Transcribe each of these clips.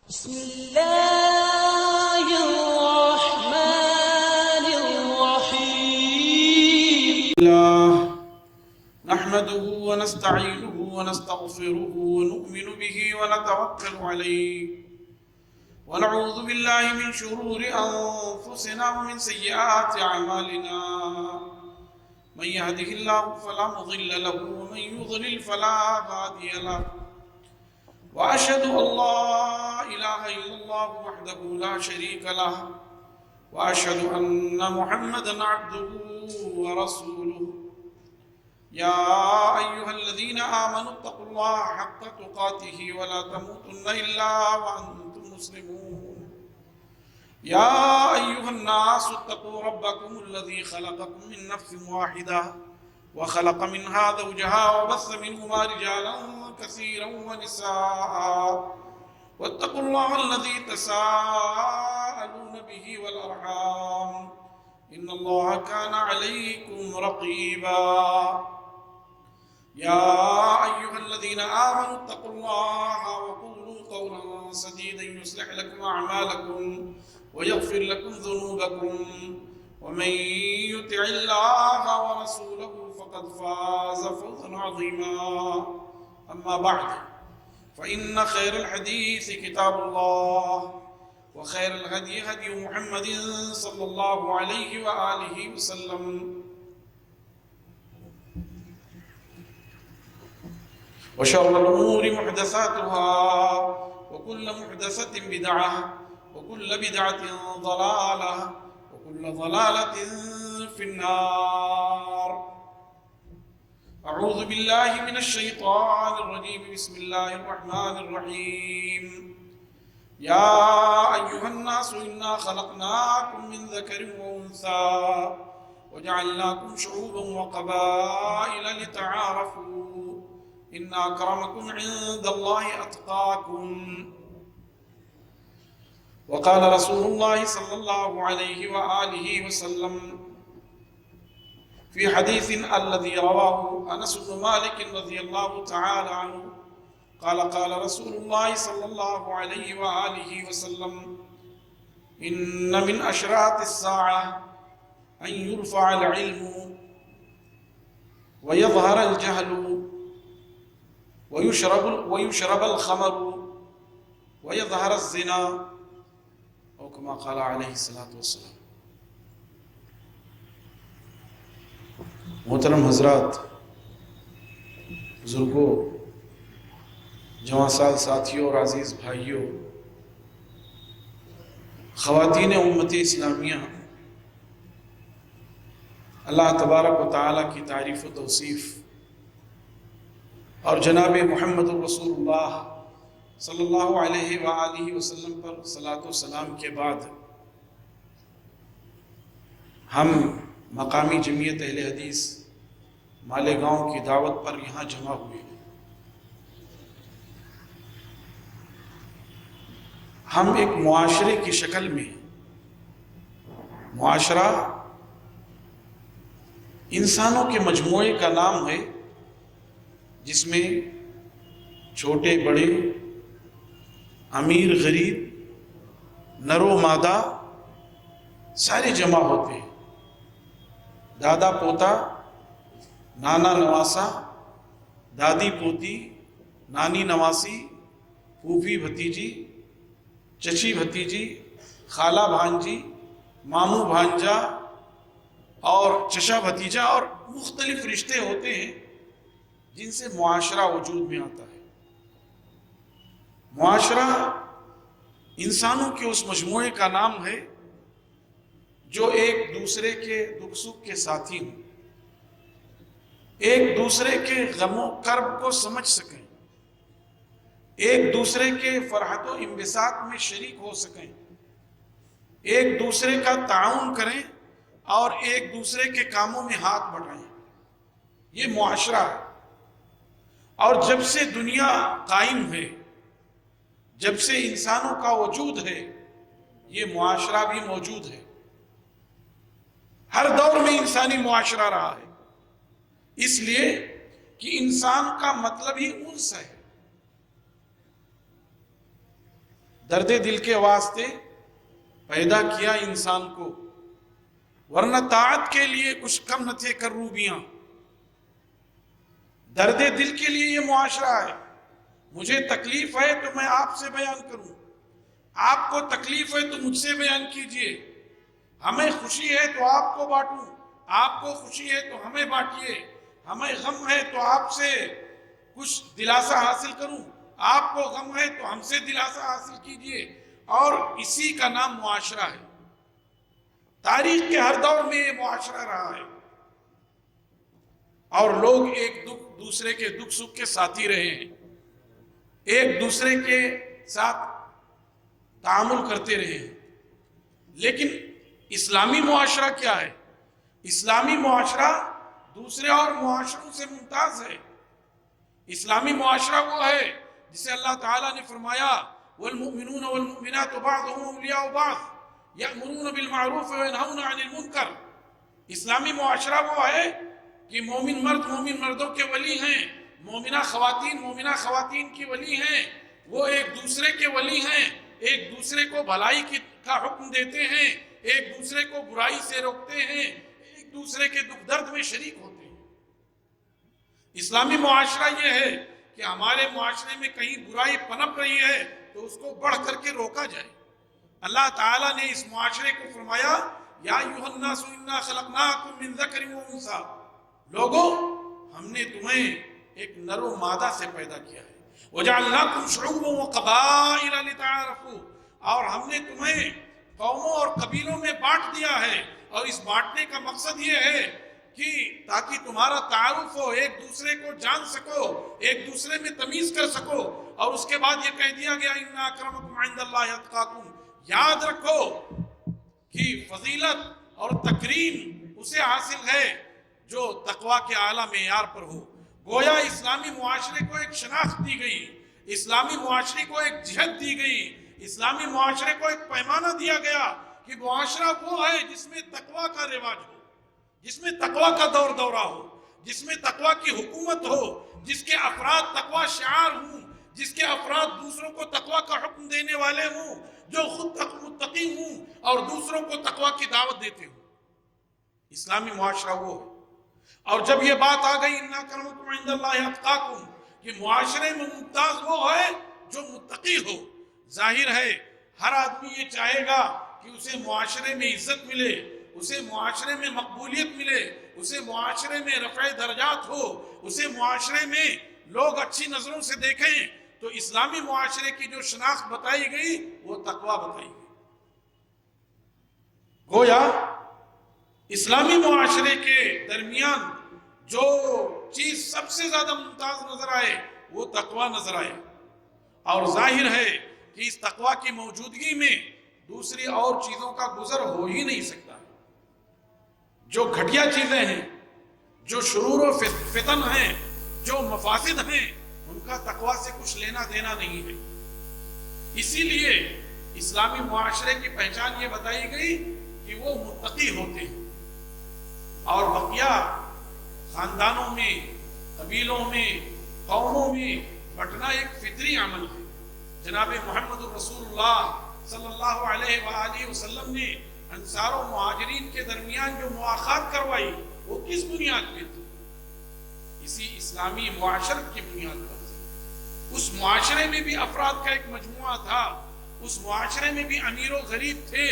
بسم الله الرحمن الرحيم. الله نحمده ونستعينه ونستغفره ونؤمن به ونتوكل عليه ونعوذ بالله من شرور أنفسنا ومن سيئات أعمالنا. من يهده الله فلا مضل له ومن يضلل فلا هادي له. وأشهد أن لا إله إلا الله وحده لا شريك له وأشهد أن محمدا عبده ورسوله. يا أيها الذين آمنوا اتقوا الله حق تقاته ولا تموتن إلا وأنتم مسلمون. يا أيها الناس اتقوا ربكم الذي خلقكم من نفس واحدة وخلق منها زوجها وبث منهما رجالا كثيرا ونساء واتقوا الله الذي تساءلون به والأرحام إن الله كان عليكم رقيبا. يا أيها الذين آمنوا اتقوا الله وقولوا قولا سديدا يصلح لكم أعمالكم ويغفر لكم ذنوبكم ومن يطع الله ورسوله فقد فاز فوزا عظيما. أما بعد فإن خير الحديث كتاب الله وخير الهدي هدي محمد صلى الله عليه وآله وسلم وشر الأمور محدثاتها وكل محدثة بدعة وكل بدعة ضلالة وكل ضلالة في النار. أعوذ بالله من الشيطان الرجيم. بسم الله الرحمن الرحيم. يا أيها الناس إنا خلقناكم من ذكر وأنثى وجعلناكم شعوبا وقبائل لتعارفوا إن أكرمكم عند الله أتقاكم. وقال رسول الله صلى الله عليه وآله وسلم في حديث الذي رواه أنس بن مالك رضي الله تعالى عنه قال قال رسول الله صلى الله عليه وآله وسلم إن من أشراط الساعة أن يرفع العلم ويظهر الجهل ويشرب الخمر ويظهر الزنا أو كما قال عليه الصلاة والسلام. محترم حضرات، بزرگوں، جوان سال ساتھیوں اور عزیز بھائیوں، خواتین امت اسلامیہ، اللہ تبارک و تعالیٰ کی تعریف و توصیف اور جناب محمد رسول اللہ صلی اللہ علیہ وآلہ وسلم پر صلاۃ و سلام کے بعد ہم مقامی جمعیت اہل حدیث مالیگاؤں کی دعوت پر یہاں جمع ہوئے. ہم ایک معاشرے کی شکل میں، معاشرہ انسانوں کے مجموعے کا نام ہے جس میں چھوٹے بڑے، امیر غریب، نر و مادہ سارے جمع ہوتے ہیں. دادا پوتا، نانا نواسا، دادی پوتی، نانی نواسی، پھوپھی بھتیجی، چچی بھتیجی، خالہ بھانجی، ماموں بھانجا اور چچا بھتیجا، اور مختلف رشتے ہوتے ہیں جن سے معاشرہ وجود میں آتا ہے. معاشرہ انسانوں کے اس مجموعے کا نام ہے جو ایک دوسرے کے دکھ سکھ کے ساتھی ہوں، ایک دوسرے کے غم و کرب کو سمجھ سکیں، ایک دوسرے کے فرحت و انبساط میں شریک ہو سکیں، ایک دوسرے کا تعاون کریں اور ایک دوسرے کے کاموں میں ہاتھ بڑھائیں. یہ معاشرہ ہے. اور جب سے دنیا قائم ہے، جب سے انسانوں کا وجود ہے، یہ معاشرہ بھی موجود ہے. ہر دور میں انسانی معاشرہ رہا ہے، اس لیے کہ انسان کا مطلب ہی انس ہے. درد دل کے واسطے پیدا کیا انسان کو، ورنہ طاعت کے لیے کچھ کم نہ تھے کروبیاں۔ درد دل کے لیے یہ معاشرہ ہے۔ مجھے تکلیف ہے تو میں آپ سے بیان کروں، آپ کو تکلیف ہے تو مجھ سے بیان کیجئے، ہمیں خوشی ہے تو آپ کو بانٹوں، آپ کو خوشی ہے تو ہمیں بانٹیے، ہمیں غم ہے تو آپ سے کچھ دلاسا حاصل کروں، آپ کو غم ہے تو ہم سے دلاسا حاصل کیجئے، اور اسی کا نام معاشرہ ہے۔ تاریخ کے ہر دور میں یہ معاشرہ رہا ہے، اور لوگ ایک دوسرے کے دکھ سکھ کے ساتھی رہے ہیں، ایک دوسرے کے ساتھ تعامل کرتے رہے ہیں۔ لیکن اسلامی معاشرہ کیا ہے؟ اسلامی معاشرہ دوسرے اور معاشروں سے ممتاز ہے۔ اسلامی معاشرہ وہ ہے جسے اللہ تعالیٰ نے فرمایا والمؤمنون والمؤمنات بعضهم اولیاء بعض یأمرون بالمعروف وینہون عن المنکر۔ اسلامی معاشرہ وہ ہے کہ مومن مرد مومن مردوں کے ولی ہیں، مومنہ خواتین کی ولی ہیں، وہ ایک دوسرے کے ولی ہیں، ایک دوسرے کو بھلائی کا حکم دیتے ہیں، ایک دوسرے کو برائی سے روکتے ہیں، ایک دوسرے کے دکھ درد میں شریک ہوتے ہیں۔ اسلامی معاشرہ یہ ہے کہ ہمارے معاشرے میں کہیں برائی پنپ رہی ہے تو اس کو بڑھ کر کے روکا جائے۔ اللہ تعالیٰ نے اس معاشرے کو فرمایا یا ایھا الناس انا خلقناکم من ذکر و انثی، لوگوں ہم نے تمہیں ایک نر و مادہ سے پیدا کیا ہے، وجعلناکم شعوبا وقبائل لتعارفوا، اور ہم نے تمہیں قوموں اور قبیلوں میں بانٹ دیا ہے، اور اس بانٹنے کا مقصد یہ ہے کہ تاکہ تمہارا تعارف ہو، ایک دوسرے کو جان سکو، ایک دوسرے میں تمیز کر سکو۔ اور اس کے بعد یہ کہہ دیا گیا ان اکرمکم عند اللہ اتقاکم، یاد رکھو کہ فضیلت اور تکریم اسے حاصل ہے جو تقوی کے اعلیٰ معیار پر ہو۔ گویا اسلامی معاشرے کو ایک شناخت دی گئی، اسلامی معاشرے کو ایک جہت دی گئی، اسلامی معاشرے کو ایک پیمانہ دیا گیا کہ معاشرہ وہ ہے جس میں تقوی کا رواج ہو، جس میں تقوی کا دور دورہ ہو، جس میں تقوی کی حکومت ہو، جس کے افراد تقوی شعار ہوں، جس کے افراد دوسروں کو تقوی کا حکم دینے والے ہوں، جو خود متقی ہوں اور دوسروں کو تقوی کی دعوت دیتے ہوں۔ اسلامی معاشرہ وہ ہے۔ اور جب یہ بات آ گئی ان اکرمکم عند اللہ اتقاکم، کہ معاشرے میں ممتاز وہ ہے جو متقی ہو، ظاہر ہے ہر آدمی یہ چاہے گا کہ اسے معاشرے میں عزت ملے، اسے معاشرے میں مقبولیت ملے، اسے معاشرے میں رفع درجات ہو، اسے معاشرے میں لوگ اچھی نظروں سے دیکھیں۔ تو اسلامی معاشرے کی جو شناخت بتائی گئی وہ تقوی بتائی گئی۔ گویا اسلامی معاشرے کے درمیان جو چیز سب سے زیادہ ممتاز نظر آئے وہ تقوی نظر آئے، اور ظاہر ہے کہ اس تقوی کی موجودگی میں دوسری اور چیزوں کا گزر ہو ہی نہیں سکتا۔ جو گھٹیا چیزیں ہیں، جو شرور و فتن ہیں، جو مفاسد ہیں، ان کا تقوی سے کچھ لینا دینا نہیں ہے۔ اسی لیے اسلامی معاشرے کی پہچان یہ بتائی گئی کہ وہ متقی ہوتے ہیں، اور بقیہ خاندانوں میں، قبیلوں میں، قوموں میں بٹنا ایک فطری عمل ہے۔ جناب محمد رسول اللہ صلی اللہ علیہ وآلہ وسلم نے انصار و مہاجرین کے درمیان جو مواخات کروائی وہ کس بنیاد پہ تھی؟ اسی اسلامی معاشرت کی بنیاد پر۔ اس معاشرے میں بھی افراد کا ایک مجموعہ تھا، اس معاشرے میں بھی امیر و غریب تھے،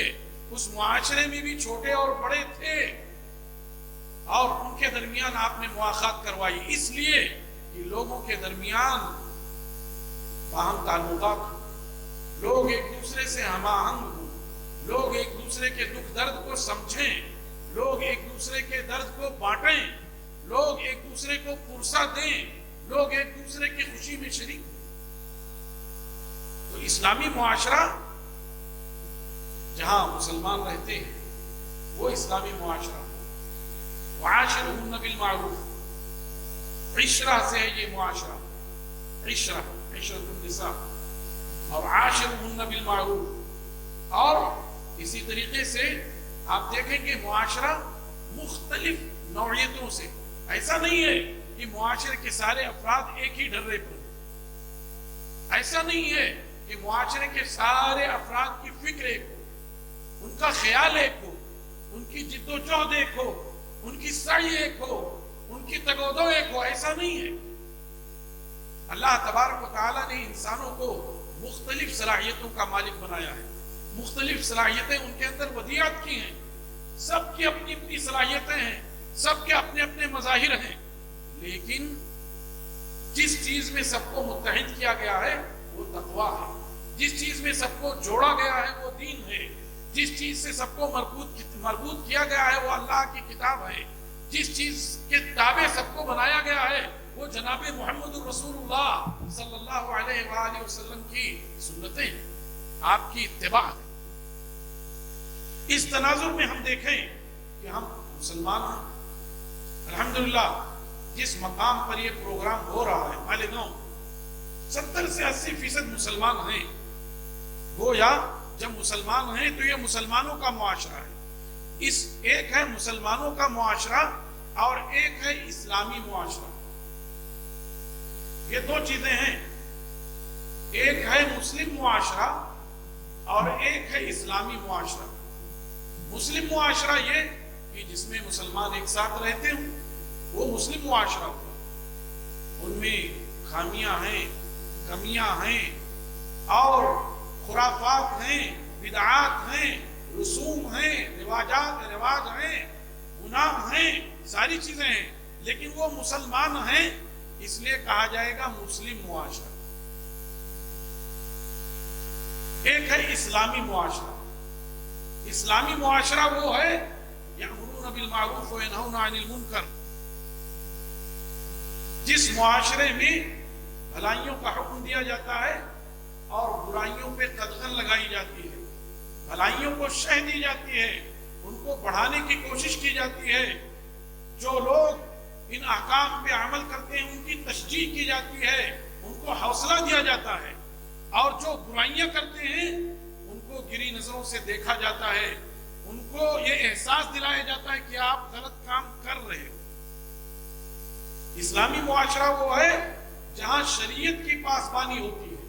اس معاشرے میں بھی چھوٹے اور بڑے تھے، اور ان کے درمیان آپ نے مواخات کروائی، اس لیے کہ لوگوں کے درمیان باہم تعلقات ہوں، لوگ ایک دوسرے سے ہم آہنگ ہوں، لوگ ایک دوسرے کے دکھ درد کو سمجھیں، لوگ ایک دوسرے کے درد کو بانٹیں، لوگ ایک دوسرے کو پرسہ دیں، لوگ ایک دوسرے کی خوشی میں شریک ہوں۔ تو اسلامی معاشرہ جہاں مسلمان رہتے ہیں وہ اسلامی معاشرہ، وعاشرہن بالمعروف، عشرہ سے ہے یہ معاشرہ، عشرت النساء، اور عاشرہن بالمعروف۔ اور اسی طریقے سے آپ دیکھیں کہ معاشرہ مختلف نوعیتوں سے، ایسا نہیں ہے کہ معاشرے کے سارے افراد ایک ہی ڈھرے پر، ایسا نہیں ہے کہ معاشرے کے سارے افراد کی فکر ایک ہو، ان کا خیال ایک ہو، ان کی جد و جہد ایک ہو، ان کی سعی ایک ہو، ان کی تگودو ایک ہو. ایسا نہیں ہے. اللہ تبارک و تعالیٰ نے انسانوں کو مختلف صلاحیتوں کا مالک بنایا ہے. مختلف صلاحیتیں ان کے اندر ودیعت کی ہیں. سب کی اپنی اپنی صلاحیتیں ہیں، سب کے اپنے اپنے مظاہر ہیں، لیکن جس چیز میں سب کو متحد کیا گیا ہے وہ تقویٰ ہے. جس چیز میں سب کو جوڑا گیا ہے وہ دین ہے. جس چیز سے سب کو مربوط کیا گیا ہے وہ اللہ کی کتاب ہے. جس چیز کے تابع سب کو بنایا گیا ہے وہ جناب محمد رسول اللہ صلی اللہ علیہ وآلہ وسلم کی سنتیں، آپ کی اتباع ہے. اس تناظر میں ہم دیکھیں کہ ہم مسلمان ہیں. الحمدللہ جس مقام پر یہ پروگرام ہو رہا ہے مالیگاؤں 70 سے 80% مسلمان ہیں. گویا جب مسلمان ہیں تو یہ مسلمانوں کا معاشرہ ہے. ایک ہے مسلمانوں کا معاشرہ اور ایک ہے اسلامی معاشرہ. یہ دو چیزیں ہیں. ایک ہے مسلم معاشرہ اور ایک ہے اسلامی معاشرہ. مسلم معاشرہ یہ کہ جس میں مسلمان ایک ساتھ رہتے ہوں وہ مسلم معاشرہ ہوتا. ان میں خامیاں ہیں، کمیاں ہیں اور خرافات ہیں، بدعات ہیں، رسوم ہیں، رواج ہیں، گناہ ہیں، ساری چیزیں ہیں، لیکن وہ مسلمان ہیں، اس لیے کہا جائے گا مسلم معاشرہ. ایک ہے اسلامی معاشرہ. اسلامی معاشرہ وہ ہے یأمرون بالمعروف وینہون عن المنکر، جس معاشرے میں بھلائیوں کا حکم دیا جاتا ہے اور برائیوں پہ قدغن لگائی جاتی ہے. بھلائیوں کو شہ دی جاتی ہے، ان کو بڑھانے کی کوشش کی جاتی ہے. جو لوگ ان احکام پہ عمل کرتے ہیں ان کی تشجیع کی جاتی ہے، ان کو حوصلہ دیا جاتا ہے. اور جو برائیاں کرتے ہیں ان کو گری نظروں سے دیکھا جاتا ہے، ان کو یہ احساس دلایا جاتا ہے کہ آپ غلط کام کر رہے ہو. اسلامی معاشرہ وہ ہے جہاں شریعت کی پاسبانی ہوتی ہے،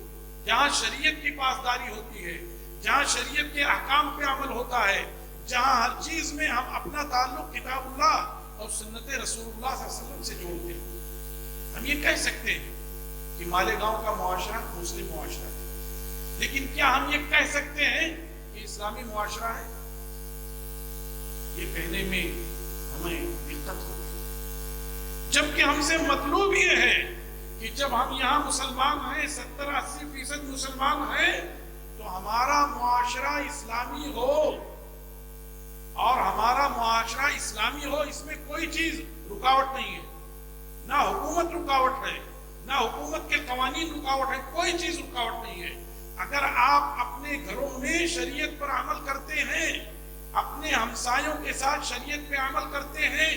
جہاں شریعت کی پاسداری ہوتی ہے، جہاں شریعت کے احکام پہ عمل ہوتا ہے، جہاں ہر چیز میں ہم اپنا تعلق کتاب اللہ اور سنت رسول اللہ صلی اللہ علیہ وسلم سے جوڑتے ہیں. ہم یہ کہہ سکتے ہیں کہ مالیگاؤں کا معاشرہ مسلم معاشرہ ہے، لیکن کیا ہم یہ کہہ سکتے ہیں کہ اسلامی معاشرہ ہے؟ یہ کہنے میں ہمیں دقت ہوگی، جبکہ ہم سے مطلوب یہ ہے کہ جب ہم یہاں مسلمان ہیں، 70-80% مسلمان ہیں، تو ہمارا معاشرہ اسلامی ہو. اور ہمارا معاشرہ اسلامی ہو، اس میں کوئی چیز رکاوٹ نہیں ہے. نہ حکومت رکاوٹ ہے، نہ حکومت کے قوانین رکاوٹ ہے، کوئی چیز رکاوٹ نہیں ہے. اگر آپ اپنے گھروں میں شریعت پر عمل کرتے ہیں، اپنے ہمسایوں کے ساتھ شریعت پہ عمل کرتے ہیں،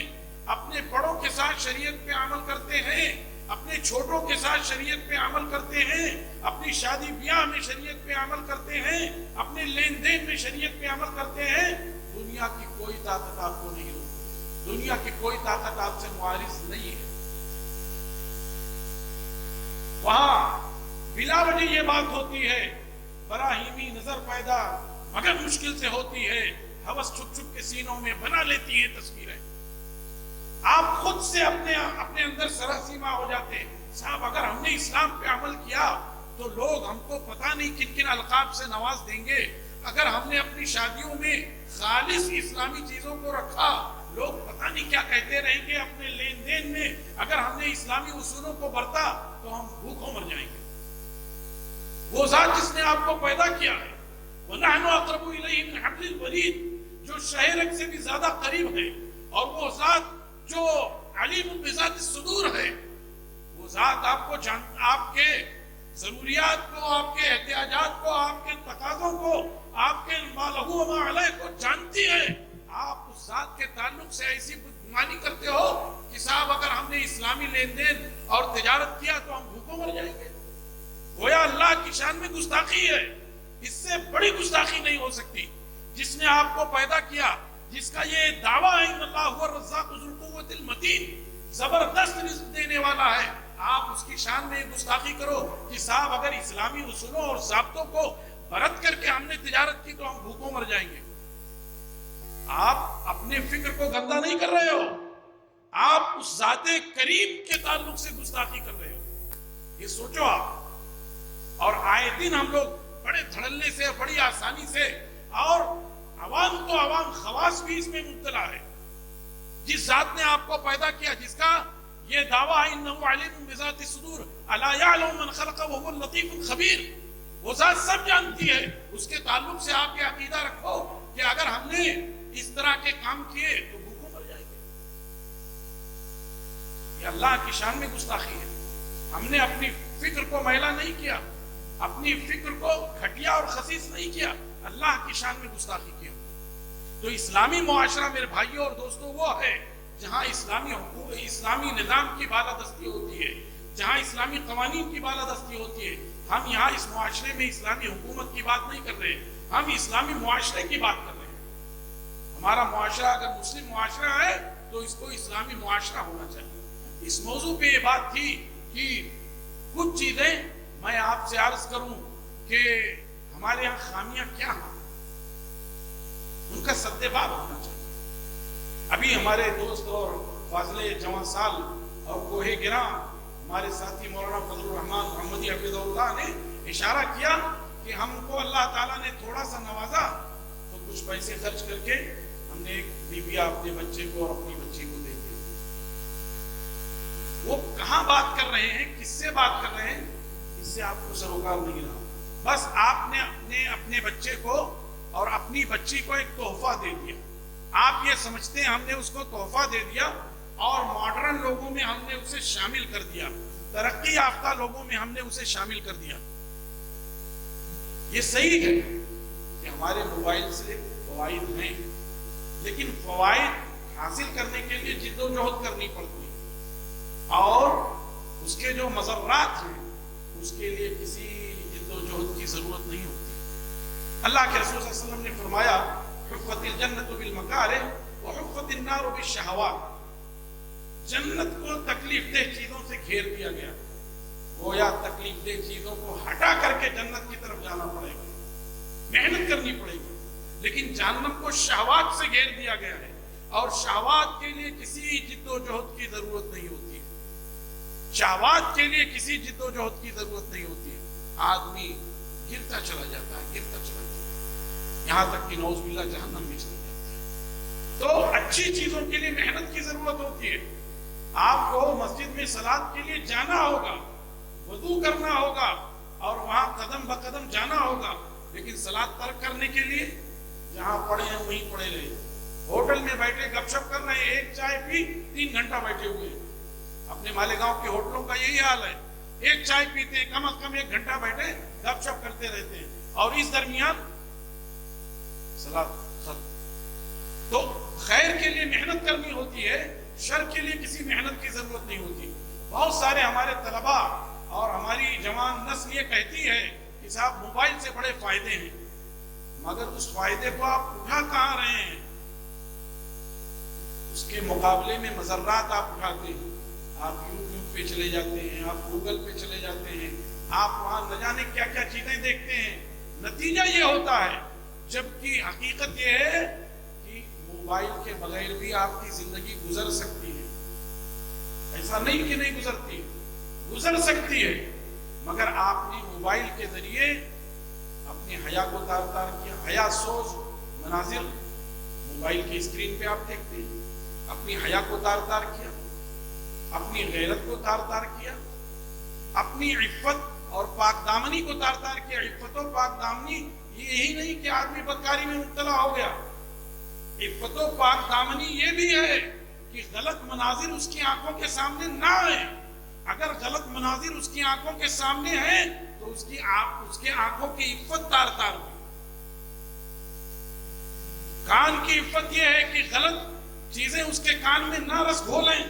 اپنے بڑوں کے ساتھ شریعت پہ عمل کرتے ہیں، اپنے چھوٹوں کے ساتھ شریعت پہ عمل کرتے ہیں، اپنی شادی بیاہ میں شریعت پہ عمل کرتے ہیں، اپنے لین دین میں شریعت پہ عمل کرتے ہیں، دنیا کی کوئی طاقت آپ کو نہیں روکتی. دنیا کی کوئی طاقت آپ سے معارض نہیں ہے. وہاں بلا وجہ یہ بات ہوتی ہے، براہیمی نظر پیدا مگر مشکل سے ہوتی ہے، ہوس چھپ چھپ کے سینوں میں بنا لیتی ہیں تصویریں. آپ خود سے اپنے اندر سراسیما ہو جاتے ہیں. صاحب اگر ہم نے اسلام پہ عمل کیا تو لوگ ہم کو پتہ نہیں کن کن القاب سے نواز دیں گے. اگر ہم نے اپنی شادیوں میں خالص اسلامی چیزوں کو رکھا، لوگ پتہ نہیں کیا کہتے رہیں گے. اپنے لین دین میں اگر ہم نے اسلامی اصولوں کو برتا تو ہم بھوکوں مر جائیں گے. وہ ذات جس نے آپ کو پیدا کیا ہے، وَنَحْنُ أَقْرَبُ إِلَيْهِ مِنْ حَبْلِ الْوَرِيدِ، جو شہ رگ سے بھی زیادہ قریب ہے، اور وہ ذات جو علیم بذات الصدور ہے، وہ ذات آپ کو آپ کے ضروریات کو، آپ کے احتیاجات کو، آپ کے تقاضوں کو، آپ کے ما لہو و ما علیہ کو جانتی ہے. آپ اس ذات کے تعلق سے ایسی بدگمانی کرتے ہو کہ صاحب اگر ہم نے اسلامی لین دین اور تجارت کیا تو ہم بھوکوں مر جائیں گے. گویا اللہ کی شان میں گستاخی ہے. اس سے بڑی گستاخی نہیں ہو سکتی. جس نے آپ کو پیدا کیا، جس کا یہ دعویٰ ہے ان اللہ هو الرزاق ذو القوة المتین، زبردست رزق دینے والا ہے، آپ اس کی شان میں گستاخی کرو کہ صاحب اگر اسلامی اصولوں اور ضابطوں کو برت کر کے ہم نے تجارت کی تو ہم بھوکوں مر جائیں گے. آپ اپنے فکر کو گندا نہیں کر رہے ہو, آپ اس ذات کریم کے تعلق سے گستاخی کر رہے ہو. یہ سوچو آپ. اور آئے دن ہم لوگ بڑے دھڑلے سے, بڑی آسانی سے, اور عوام تو عوام, خواص بھی اس میں مبتلا ہے. جس ذات نے آپ کو پیدا کیا, جس کا یہ دعویٰ ہے انہ علیم بذات الصدور الا یعلم من خلق وهو اللطیف الخبیر, وہ ذات سب جانتی ہے. اس کے تعلق سے آپ کے عقیدہ رکھو کہ اگر ہم نے اس طرح کے کام کیے تو بھوکوں مر جائیں گے. یہ اللہ کی شان میں گستاخی ہے. ہم نے اپنی فکر کو میلا نہیں کیا, اپنی فکر کو گھٹیا اور خسیس نہیں کیا, اللہ کی شان میں گستاخی کیا. تو اسلامی معاشرہ میرے بھائیوں اور دوستوں وہ ہے جہاں اسلامی نظام کی بالادستی ہوتی ہے, جہاں اسلامی قوانین کی بالادستی ہوتی ہے. ہم یہاں اس معاشرے میں اسلامی حکومت کی بات نہیں کر رہے, ہم اسلامی معاشرے کی بات کر رہے ہیں. ہمارا معاشرہ اگر مسلم معاشرہ ہے تو اس کو اسلامی معاشرہ ہونا چاہیے. اس موضوع پہ یہ بات تھی کہ کچھ چیزیں میں آپ سے عرض کروں کہ ہمارے یہاں خامیاں کیا ہیں, ان کا سدباب ہونا چاہیے. ابھی ہمارے دوست اور فاضل جوان سال اور کوہ گراں ہمارے ساتھی مولانا فضل الرحمان محمدی حفظہ اللہ نے اشارہ کیا کہ ہم کو اللہ تعالیٰ نے تھوڑا سا نوازا تو کچھ پیسے خرچ کر کے ہم نے ایک بیوی اپنے بچے کو اور اپنی بچی کو دے دیا. وہ کہاں بات کر رہے ہیں, کس سے بات کر رہے ہیں, اس سے آپ کو سروکار نہیں رہا. بس آپ نے اپنے بچے کو اور اپنی بچی کو ایک تحفہ دے دیا. آپ یہ سمجھتے ہیں ہم نے اس کو تحفہ دے دیا اور ماڈرن لوگوں میں ہم نے اسے شامل کر دیا, ترقی یافتہ لوگوں میں ہم نے اسے شامل کر دیا. یہ صحیح ہے کہ ہمارے موبائل سے فوائد ہیں, لیکن فوائد حاصل کرنے کے لیے جد و جہد کرنی پڑتی ہے, اور اس کے جو مضرات ہیں اس کے لیے کسی جد و جہد کی ضرورت نہیں ہوتی. اللہ کے رسول صلی اللہ علیہ وسلم نے فرمایا حفت الجنت بالمکارہ وحفت النار بالشہوات. جنت کو تکلیف دہ چیزوں سے گھیر دیا گیا, گویا تکلیف دہ چیزوں کو ہٹا کر کے جنت کی طرف جانا پڑے گا, محنت کرنی پڑے گی. لیکن جہنم کو شہوات سے گھیر دیا گیا ہے, اور شہوات کے لیے کسی جد و جہد کی ضرورت نہیں ہوتی. شہوات کے لیے کسی جد و جہد کی ضرورت نہیں ہوتی. آدمی گرتا چلا جاتا ہے, گرتا چلا جاتا ہے, یہاں تک کہ نعوذ باللہ جہنم میں چلا جاتا ہے. تو اچھی چیزوں کے لیے محنت کی ضرورت ہوتی ہے. آپ کو مسجد میں صلاۃ کے لیے جانا ہوگا, وضو کرنا ہوگا, اور وہاں قدم بقدم جانا ہوگا. لیکن صلاۃ ترک کرنے کے لیے جہاں پڑے ہیں وہیں پڑے رہے. ہوٹل میں بیٹھے گپ شپ کر رہے ہیں, ایک چائے پی 3 گھنٹہ بیٹھے ہوئے. اپنے مالیگاؤں کے ہوٹلوں کا یہی حال ہے, ایک چائے پیتے ہیں, کم از کم 1 گھنٹہ بیٹھے گپ شپ کرتے رہتے ہیں, اور اس درمیان صلاۃ ختم. تو خیر کے لیے محنت کرنی ہوتی ہے, شر کے لیے کسی محنت کی ضرورت نہیں ہوتی. بہت سارے ہمارے طلباء اور ہماری جوان نسل یہ کہتی ہے کہ صاحب موبائل سے بڑے فائدے ہیں, مگر اس فائدے کو آپ اٹھا کہاں رہے ہیں؟ اس کے مقابلے میں مضرات آپ اٹھاتے ہیں. آپ یوٹیوب پہ چلے جاتے ہیں, آپ گوگل پہ چلے جاتے ہیں, آپ وہاں نہ جانے کیا کیا چیزیں دیکھتے ہیں. نتیجہ یہ ہوتا ہے, جبکہ حقیقت یہ ہے کہ موبائل کے بغیر بھی آپ کی زندگی گزر سکتی ہے. ایسا نہیں کہ نہیں گزرتی, گزر سکتی ہے, مگر آپ نے موبائل کے ذریعے اپنے حیا کو تار تار کیا. حیا سوز مناظر موبائل کی اسکرین پہ آپ دیکھتے ہیں. اپنی حیا کو تار تار کیا, اپنی غیرت کو تار تار کیا, اپنی عفت اور پاک دامنی کو تار تار کیا. عفت و پاک دامنی یہی نہیں کہ آدمی بدکاری میں مبتلا ہو گیا. عفت و پاک دامنی یہ بھی ہے کہ غلط مناظر اس کی آنکھوں کے سامنے نہ آئے. اگر غلط مناظر اس کی آنکھوں کے سامنے ہیں تو اس کی آنکھوں کی عفت تار تار ہوئی. کان کی عفت یہ ہے کہ غلط چیزیں اس کے کان میں نہ رس گھولیں.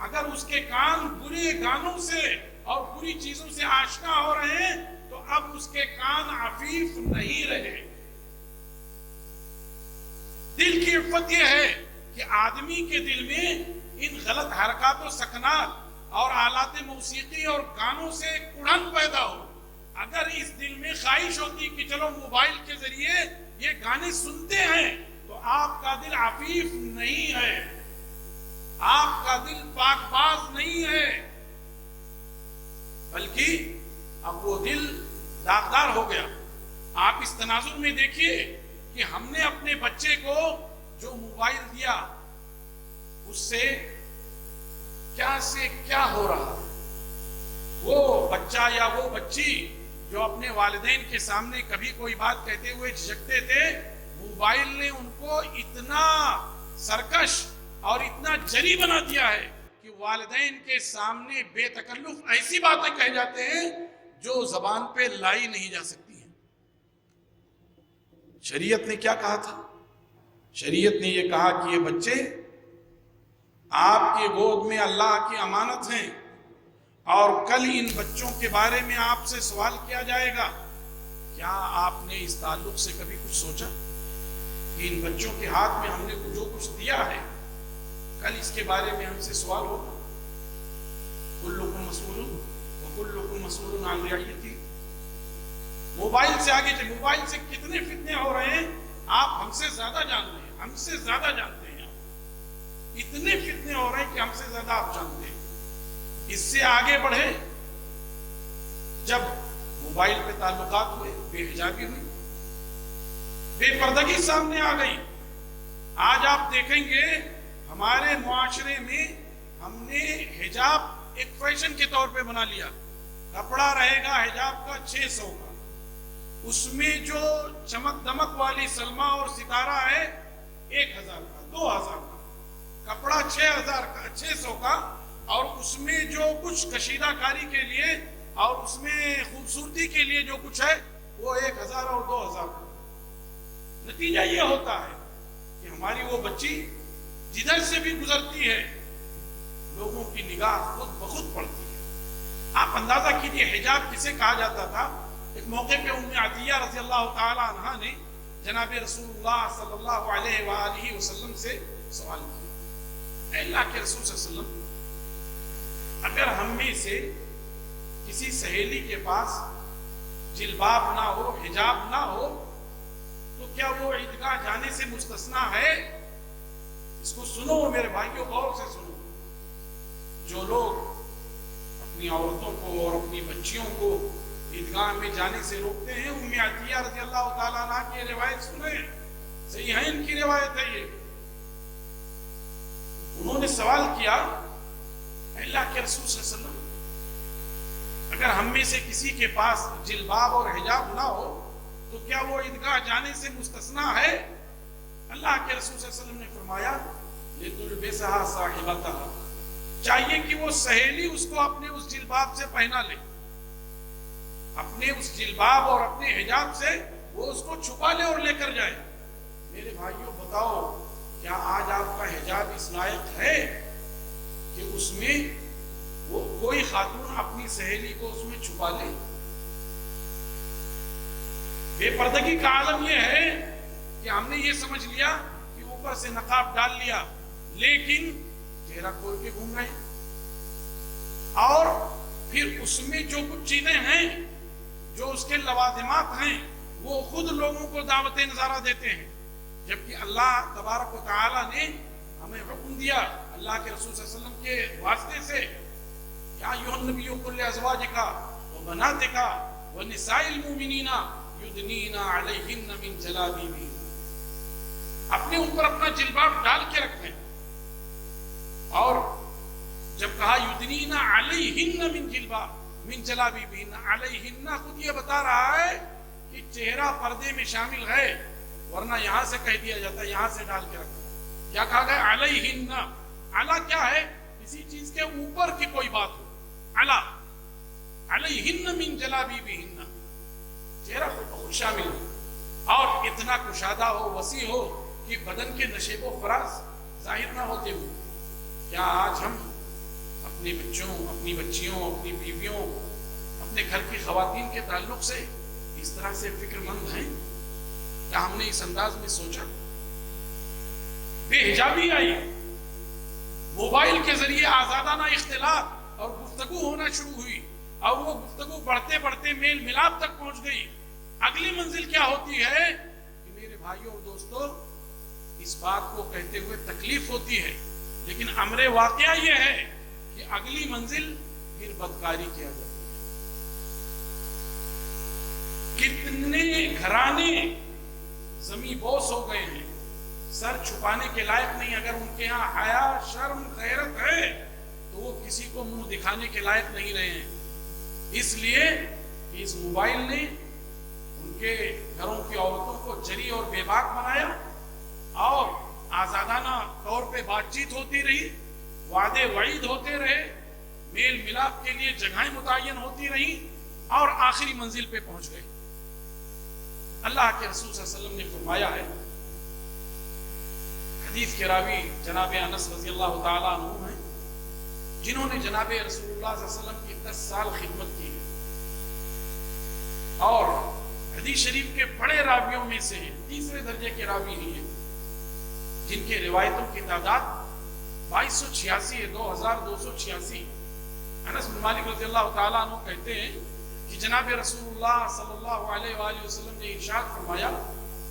اگر اس کے کان برے گانوں سے اور بری چیزوں سے آشنا ہو رہے ہیں تو اب اس کے کان عفیف نہیں رہے. دل کی عفت یہ ہے کہ آدمی کے دل میں ان غلط حرکات و سکنات اور آلات موسیقی اور گانوں سے ایک اڑن پیدا ہو، اگر اس دل میں خواہش ہوتی کہ چلو موبائل کے ذریعے یہ گانے سنتے ہیں، تو آپ کا دل عفیف نہیں ہے، آپ کا دل پاک باز نہیں ہے، بلکہ اب وہ دل داغدار ہو گیا۔ آپ اس تناظر میں دیکھیے کہ ہم نے اپنے بچے کو جو موبائل دیا، اس سے کیا ہو رہا ہے۔ وہ بچہ یا وہ بچی جو اپنے والدین کے سامنے کبھی کوئی بات کہتے ہوئے جھجکتے تھے، موبائل نے ان کو اتنا سرکش اور اتنا جری بنا دیا ہے کہ والدین کے سامنے بے تکلف ایسی باتیں کہہ جاتے ہیں جو زبان پہ لائی نہیں جا سکتی ہیں۔ شریعت نے کیا کہا تھا؟ شریعت نے یہ کہا کہ یہ بچے آپ کے گود میں اللہ کی امانت ہیں، اور کل ان بچوں کے بارے میں آپ سے سوال کیا جائے گا۔ کیا آپ نے اس تعلق سے کبھی کچھ سوچا کہ ان بچوں کے ہاتھ میں ہم نے جو کچھ دیا ہے، کل اس کے بارے میں ہم سے سوال ہوگا؟ کلکم مسئول وکلکم مسئول عن رعیتہ۔ موبائل سے آگے چلے، موبائل سے کتنے فتنے ہو رہے ہیں آپ ہم سے زیادہ جانتے ہیں، ہم سے زیادہ جانتے ہیں۔ اتنے فتنے ہو رہے ہیں کہ ہم سے زیادہ آپ جانتے ہیں۔ اس سے آگے بڑھے، جب موبائل پہ تعلقات ہوئے، بے حجابی ہوئی، بے پردگی سامنے آ گئی۔ آج آپ دیکھیں گے ہمارے معاشرے میں ہم نے حجاب ایک فیشن کے طور پہ بنا لیا۔ کپڑا رہے گا حجاب کا 600 کا، اس میں جو چمک دمک والی سلمہ اور ستارہ ہے 1000 کا، 2000 کا، کپڑا 600 کا، اور اس میں جو کچھ کشیدہ کاری کے لیے اور اس میں خوبصورتی کے لیے جو کچھ ہے وہ 1000 اور 2000 کا۔ نتیجہ یہ ہوتا ہے کہ ہماری وہ بچی جدھر سے بھی گزرتی ہے، لوگوں کی نگاہ خود بخود پڑتی ہے۔ آپ اندازہ کیجئے حجاب کسے کہا جاتا تھا۔ ایک موقع پہ ام عطیہ رضی اللہ تعالی عنہا نے جناب رسول اللہ صلی اللہ علیہ وآلہ وسلم سے سوال کیا، اے اللہ کے رسول صلی اللہ علیہ وسلم، اگر ہم میں سے کسی سہیلی کے پاس جلباب نہ ہو، حجاب نہ ہو، تو کیا وہ عیدگاہ جانے سے مستثنا ہے؟ اس کو سنو میرے بھائیوں، غور سے سنو۔ جو لوگ اپنی عورتوں کو اور اپنی بچیوں کو عیدگاہ میں جانے سے روکتے ہیں، ام عطیہ رضی اللہ تعالیٰ عنہ کی روایت سنیں، صحیحین کی روایت ہے یہ۔ انہوں نے سوال کیا، اللہ کے رسول صلی اللہ علیہ وسلم، اگر ہم میں سے کسی کے پاس جلباب اور حجاب نہ ہو تو کیا وہ عیدگاہ جانے سے مستثنا ہے؟ اللہ کے رسول صلی اللہ علیہ وسلم نے فرمایا، لِتُلْبِسَهَا صَاحِبَتَهَا، چاہیے کہ وہ سہیلی اس کو اپنے اس جلباب سے پہنا لے، اپنے اس جلباب اور اپنے حجاب سے وہ اس کو چھپا لے اور لے کر جائے۔ میرے بھائیوں بتاؤ، کیا آج آپ کا حجاب اس لائق ہے کہ اس میں وہ کوئی خاتون اپنی سہیلی کو اس میں چھپا لے؟ بے پردگی کا عالم یہ ہے کہ ہم نے یہ سمجھ لیا کہ اوپر سے نقاب ڈال لیا لیکن چہرہ کھول کے گھوم رہے، اور پھر اس میں جو کچھ چیزیں ہیں، جو اس کے لوازمات ہیں، وہ خود لوگوں کو دعوت نظارہ دیتے ہیں، جبکہ اللہ تبارک و تعالی نے ہمیں حکم دیا اللہ کے رسول صلی اللہ علیہ وسلم کے واسطے سے، یا ایھا النبی قل لازواجک وبناتک ونساء المؤمنین یدنین علیہن من جلابیبہن، اپنے اوپر اپنا جلباب ڈال کے رکھیں۔ اور جب کہا یدنین علیہن من جلابیبہن، علیہن خود یہ بتا رہا ہے کہ چہرہ پردے میں شامل ہے، ورنہ یہاں سے کہہ دیا جاتا ہے یہاں سے ڈال کے رکھیں۔ کیا کہا گیا؟ علیہن۔ علی کیا ہے؟ کسی چیز کے اوپر کی کوئی بات ہو، علی علیہن من جلابیبہن، چہرہ خود شامل ہو اور اتنا کشادہ ہو، وسیع ہو کہ بدن کے نشیب و فراز ظاہر نہ ہوتے ہوئے۔ کیا آج ہم اپنے بچوں، اپنی بچیوں، اپنی بیویوں، اپنے گھر کی خواتین کے تعلق سے اس طرح سے فکر مند ہیں؟ کیا ہم نے اس انداز میں سوچا؟ بے حجابی آئی، موبائل کے ذریعے آزادانہ اختلاط، اور گفتگو ہونا شروع ہوئی اور وہ گفتگو بڑھتے بڑھتے میل ملاپ تک پہنچ گئی. اگلی منزل کیا ہوتی ہے کہ میرے بھائیوں اور دوستو اس بات کو کہتے ہوئے تکلیف ہوتی ہے لیکن امر واقعہ یہ ہے کہ اگلی منزل پھر بدکاری کیا جاتی ہے. کتنے گھرانے زمین بوس ہو گئے ہیں, سر چھپانے کے لائق نہیں. اگر ان کے ہاں حیا شرم غیرت ہے تو وہ کسی کو منہ دکھانے کے لائق نہیں رہے ہیں. اس لیے اس موبائل نے ان کے گھروں کی عورتوں کو جری اور بے باک بنایا اور آزادانہ طور پہ بات چیت ہوتی رہی, وعدے وعید ہوتے رہے, میل ملاپ کے لیے جگہیں متعین ہوتی رہی اور آخری منزل پہ پہنچ گئے. اللہ کے رسول صلی اللہ علیہ وسلم نے فرمایا ہے, حدیث کے راوی جناب انس رضی اللہ تعالیٰ عنہ ہیں جنہوں نے جناب رسول اللہ صلی اللہ علیہ وسلم کی 10 سال خدمت کی ہے اور حدیث شریف کے بڑے راویوں میں سے ہیں, تیسرے درجے کے راوی ہی ہیں جن کے روایتوں کی تعداد 2286 ہے, 2286. انس بن مالک رضی اللہ تعالیٰ عنہ کہتے ہیں کہ جناب رسول اللہ صلی اللہ علیہ وآلہ وسلم نے ارشاد فرمایا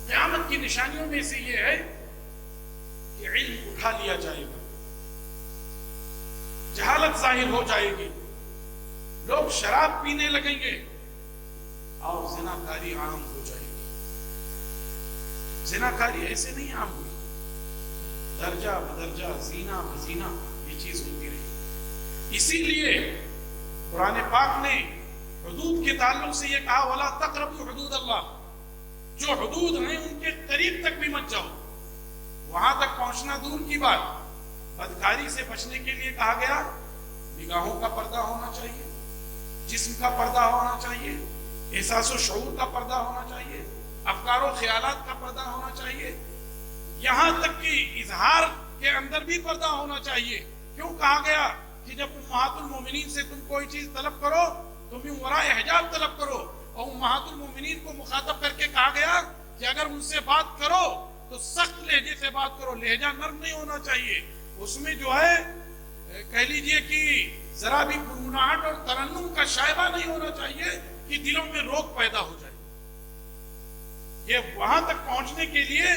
قیامت کی نشانیوں میں سے یہ ہے کہ علم اٹھا لیا جائے گا, جہالت ظاہر ہو جائے گی, لوگ شراب پینے لگیں گے اور زناکاری عام ہو جائے گی. زناکاری ایسے نہیں عام ہوئی, درجہ بدرجہ زینا بزینا یہ چیز ہوتی رہی. اسی لیے قرآن پاک نے حدود کے تعلق سے یہ کہا وَلَا تَقْرَبُوا حُدُودَ اللَّهِ, جو حدود ہیں ان کے قریب تک بھی مت جاؤ. وہاں تک پہنچنا دور کی بات, بدکاری سے بچنے کے لیے کہا گیا نگاہوں کا پردہ ہونا چاہیے, جسم کا پردہ ہونا چاہیے, احساس و شعور کا پردہ ہونا چاہیے, افکار و خیالات کا پردہ ہونا چاہیے, یہاں تک کہ اظہار کے اندر بھی پردہ ہونا چاہیے. کیوں کہا گیا کہ جب امہات المومنین سے تم کوئی چیز طلب کرو تو من ورائے حجاب طلب کرو, اور امہات المومنین کو مخاطب کر کے کہا گیا کہ اگر ان سے بات کرو تو سخت لہجے سے بات کرو, لہجہ نرم نہیں ہونا چاہیے, اس میں جو ہے کہہ لیجئے کہ ذرا بھی گنگناہٹ اور ترنم کا شائبہ نہیں ہونا چاہیے کہ دلوں میں روک پیدا ہو جائے. یہ وہاں تک پہنچنے کے لیے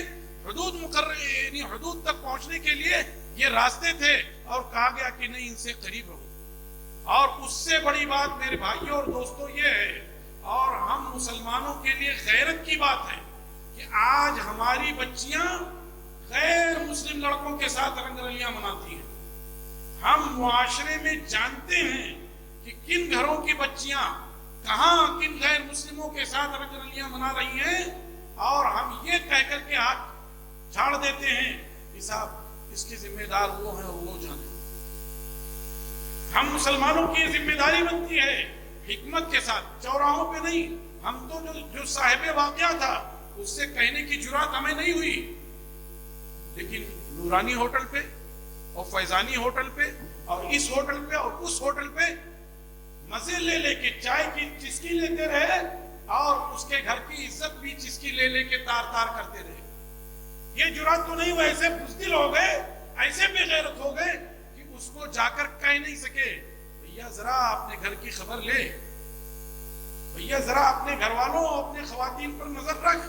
حدود مقرر, یعنی حدود تک پہنچنے کے لیے یہ راستے تھے اور کہا گیا کہ نہیں ان سے قریب رہو. اور اس سے بڑی بات میرے بھائیوں اور دوستوں یہ ہے, اور ہم مسلمانوں کے لیے غیرت کی بات ہے کہ آج ہماری بچیاں غیر مسلم لڑکوں کے ساتھ رنگ رلیاں مناتی ہیں. ہم معاشرے میں جانتے ہیں کہ کن گھروں کی بچیاں کہاں کن غیر مسلموں کے ساتھ رنگ رلیاں منا رہی ہیں, اور ہم یہ کہہ کر کے ہاتھ چھاڑ دیتے ہیں کہ صاحب اس کے ذمہ دار وہ ہیں اور وہ جانے. ہم مسلمانوں کی ذمہ داری بنتی ہے حکمت کے ساتھ, چوراہوں پہ نہیں. ہم تو جو صاحب واقعہ تھا اس سے کہنے کی جرات ہمیں نہیں ہوئی, لیکن نورانی ہوٹل پہ اور فیضانی ہوٹل پہ اور اس ہوٹل پہ اور اس ہوٹل پہ مزے لے لے کے چائے کی چسکی لیتے رہے اور اس کے گھر کی عزت بھی چسکی لے لے کے تار تار کرتے رہے. یہ جرات تو نہیں, وہ ایسے بزدل ہو گئے, ایسے بے غیرت ہو گئے کہ اس کو جا کر کہہ نہیں سکے بھیا ذرا اپنے گھر کی خبر لے, بھیا ذرا اپنے گھر والوں اپنے خواتین پر نظر رکھ,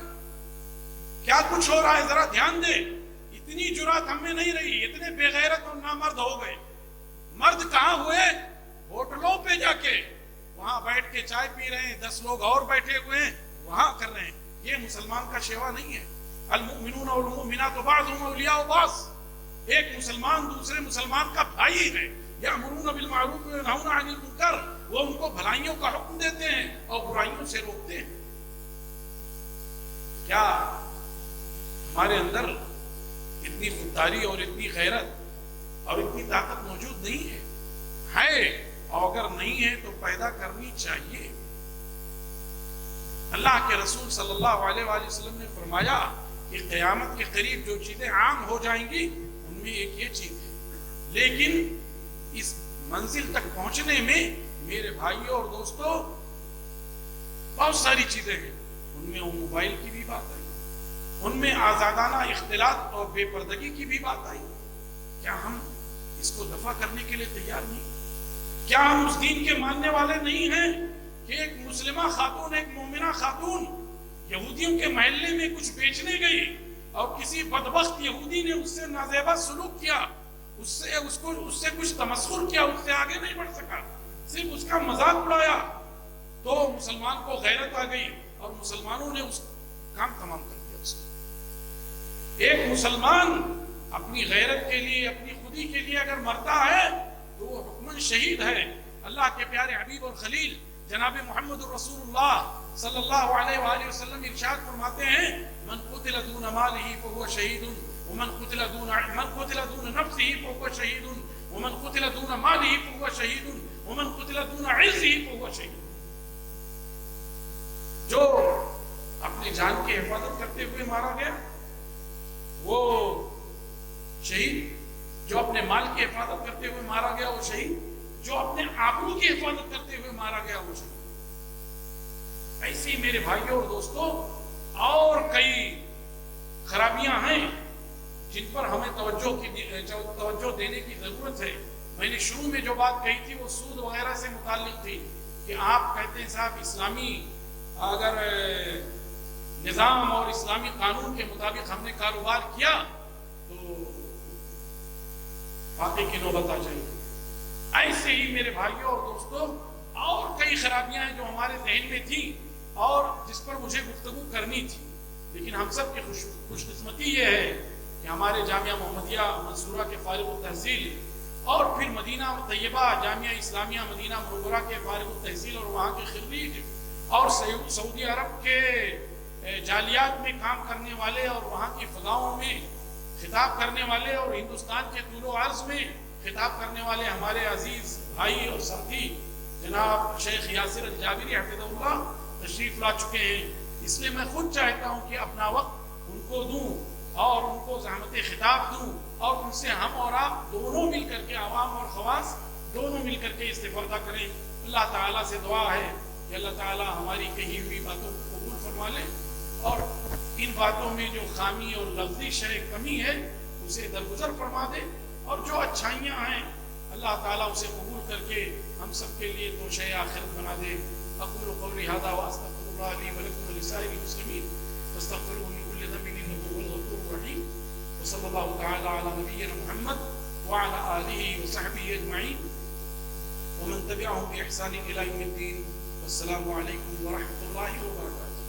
کیا کچھ ہو رہا ہے ذرا دھیان دے. اتنی جرات ہم میں نہیں رہی, اتنے بے غیرت اور نامرد ہو گئے. مرد کہاں ہوئے؟ ہوٹلوں پہ جا کے وہاں بیٹھ کے چائے پی رہے ہیں, 10 لوگ اور بیٹھے ہوئے ہیں وہاں کر رہے ہیں. یہ مسلمان کا شیوا نہیں ہے. المؤمنون والمؤمنات بعضهم اولیاء بعض, ایک مسلمان دوسرے مسلمان کا بھائی ہے. یأمرون بالمعروف وینہون عن المنکر, وہ ان کو بھلائیوں کا حکم دیتے ہیں اور برائیوں سے روکتے ہیں. کیا ہمارے اندر اتنی خودداری اور اتنی غیرت اور اتنی طاقت موجود نہیں ہے؟ اور اگر نہیں ہے تو پیدا کرنی چاہیے. اللہ کے رسول صلی اللہ علیہ وآلہ وسلم نے فرمایا کہ قیامت کے قریب جو چیزیں عام ہو جائیں گی ان میں ایک یہ چیز ہے. لیکن اس منزل تک پہنچنے میں میرے بھائیوں اور دوستوں بہت ساری چیزیں ہیں. ان میں وہ موبائل کی بھی بات آئی, ان میں آزادانہ اختلاط اور بے پردگی کی بھی بات آئی. کیا ہم اس کو دفع کرنے کے لیے تیار نہیں؟ کیا ہم اس دین کے ماننے والے نہیں ہیں کہ ایک مسلمہ خاتون، ایک مومنہ خاتون یہودیوں کے محلے میں کچھ بیچنے گئی اور کسی بدبخت یہودی نے اس سے نازیبا سلوک کیا، اس سے کچھ تمسخر کیا، اس سے آگے نہیں بڑھ سکا، صرف اس کا مذاق اڑایا، تو مسلمان کو غیرت آ گئی اور مسلمانوں نے اس کام تمام کر دیا اس کو۔ ایک مسلمان اپنی غیرت کے لیے، اپنی خودی کے لیے اگر مرتا ہے تو وہ حکماً شہید ہے۔ اللہ کے پیارے حبیب اور خلیل جناب محمد رسول اللہ صلی اللہ علیہ وآلہ وسلم ارشاد فرماتے ہیں من قتل دون مالہ فهو شہید ومن قتل دون نفسہ فهو شہید ومن قتل دون مالہ فهو شہید ومن قتل دون عرضہ فهو شہید۔ جو اپنی جان کی حفاظت کرتے ہوئے مارا گیا وہ شہید، جو اپنے مال کی حفاظت کرتے ہوئے مارا گیا وہ شہید، جو اپنے آبرو کی حفاظت کرتے ہوئے مارا گیا وہ شہید۔ ایسی میرے بھائیوں اور دوستوں اور کئی خرابیاں ہیں جن پر ہمیں توجہ دینے کی ضرورت ہے۔ میں نے شروع میں جو بات کہی تھی وہ سود وغیرہ سے متعلق تھی کہ آپ کہتے ہیں صاحب اسلامی اگر نظام اور اسلامی قانون کے مطابق ہم نے کاروبار کیا تو واقعی کی نوبت آ جائے گی۔ ایسے ہی میرے بھائیوں اور دوستوں اور کئی خرابیاں ہیں جو ہمارے ذہن میں تھیں اور جس پر مجھے گفتگو کرنی تھی، لیکن ہم سب کی خوش قسمتی یہ ہے کہ ہمارے جامعہ محمدیہ منصورہ کے فارغ التحصیل اور پھر مدینہ طیبہ جامعہ اسلامیہ مدینہ منورہ کے فارغ التحصیل اور وہاں کے خريج اور سعودی عرب کے جالیات میں کام کرنے والے اور وہاں کی فضاؤں میں خطاب کرنے والے اور ہندوستان کے طول و عرض میں خطاب کرنے والے ہمارے عزیز بھائی اور ساتھی جناب شیخ یاسر الجابری حفظہ اللہ تشریف لا چکے ہیں۔ اس لیے میں خود چاہتا ہوں کہ اپنا وقت ان کو دوں اور ان کو زحمت خطاب دوں اور ان سے ہم اور آپ دونوں مل کر کے، عوام اور خواص دونوں مل کر کے استفادہ کریں۔ اللہ تعالیٰ سے دعا ہے کہ اللہ تعالیٰ ہماری کہی ہوئی باتوں کو قبول فرما لے اور ان باتوں میں جو خامی اور لفظی شے کمی ہے اسے درگزر فرما دے، اور جو اچھائیاں ہیں اللہ تعالیٰ اسے قبول کر کے ہم سب کے لیے توشہ آخرت بنا دے۔ اقول قولی ھذا واستغفر اللہ لی ولکم ولسائر المسلمین فاستغفروہ من کل ذنب انہ هو الغفور الرحیم۔ وصلی اللہ تعالی علی نبینا محمد وعلی آلہ وصحبہ اجمعین ومن تبعهم بإحسان إلى يوم الدين۔ والسلام علیکم ورحمۃ اللہ وبرکاتہ۔